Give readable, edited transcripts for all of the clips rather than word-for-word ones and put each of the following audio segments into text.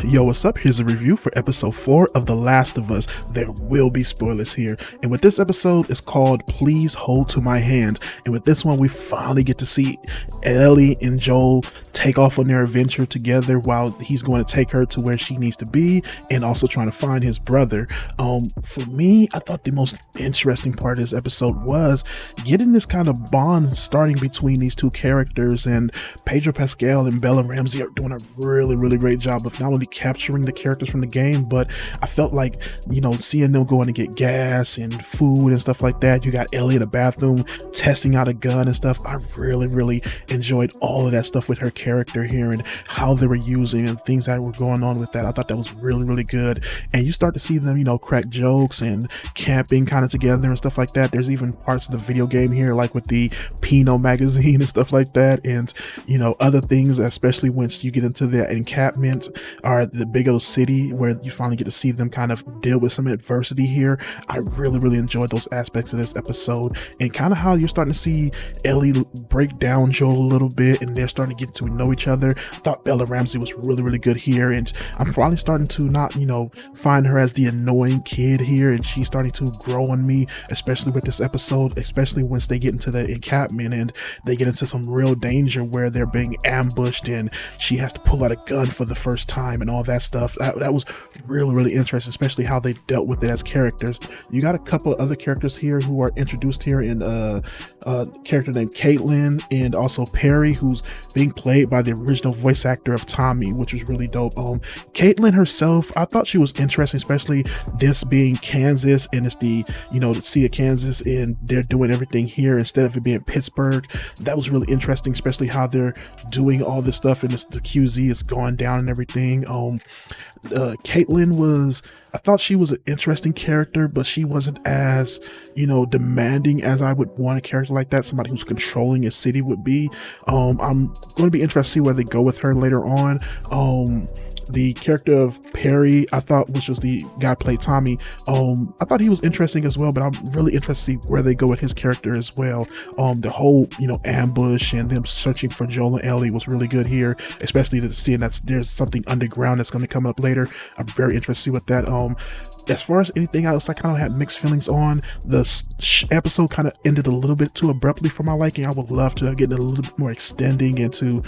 Yo, what's up? Here's a review for episode 4 of The Last of Us. There will be spoilers here. And with this episode, it's called Please Hold to My Hand. And with this one, we finally get to see Ellie and Joel take off on their adventure together while he's going to take her to where she needs to be and also trying to find his brother. For me, I thought the most interesting part of this episode was getting this kind of bond starting between these two characters, and Pedro Pascal and Bella Ramsey are doing a really great job of not only capturing the characters from the game, but I felt like, seeing them going to get gas and food and stuff like that. You got Ellie in the bathroom testing out a gun and stuff. I really enjoyed all of that stuff with her character here and how they were using and things that were going on with that. I thought that was really good. And you start to see them, crack jokes and camping kind of together and stuff like that. There's even parts of the video game here, like with the Pinot magazine and stuff like that, and other things, especially once you get into the encampment or the big old city where you finally get to see them kind of deal with some adversity here. I really enjoyed those aspects of this episode, and kind of how you're starting to see Ellie break down Joel a little bit and they're starting to get to know each other. I thought Bella Ramsey was really good here, and I'm finally starting to not find her as the annoying kid here, and she's starting to grow on me, especially with this episode, especially once they get into the encampment and they get into some real danger where they're being ambushed and she has to pull out a gun for the first time and all that stuff. That was really interesting, especially how they dealt with it as characters. You got a couple of other characters here who are introduced here in a character named Caitlin and also Perry, who's being played by the original voice actor of Tommy, which was really dope. Caitlin herself, I thought she was interesting, especially this being Kansas, and it's the the sea of Kansas, and they're doing everything here instead of it being Pittsburgh. That was really interesting, especially how they're doing all this stuff and the QZ is going down and everything. Caitlin was, I thought she was an interesting character, but she wasn't as, demanding as I would want a character like that, somebody who's controlling a city would be. I'm going to be interested to see where they go with her later on. The character of Perry, I thought, which was the guy played Tommy, I thought he was interesting as well, but I'm really interested to see where they go with his character as well. The whole, ambush and them searching for Joel and Ellie was really good here, especially to seeing that there's something underground that's going to come up later. I'm very interested to see what that, as far as anything else, I kind of had mixed feelings on. The episode kind of ended a little bit too abruptly for my liking. I would love to get a little bit more extending into,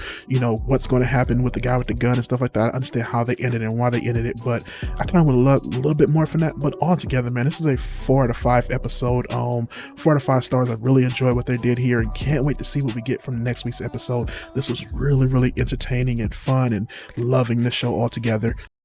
what's going to happen with the guy with the gun and stuff like that. I understand how they ended and why they ended it, but I kind of would love a little bit more from that. But altogether, man, this is a 4 out of 5 episode. 4 out of 5 stars. I really enjoyed what they did here and can't wait to see what we get from next week's episode. This was really entertaining and fun, and loving the show altogether.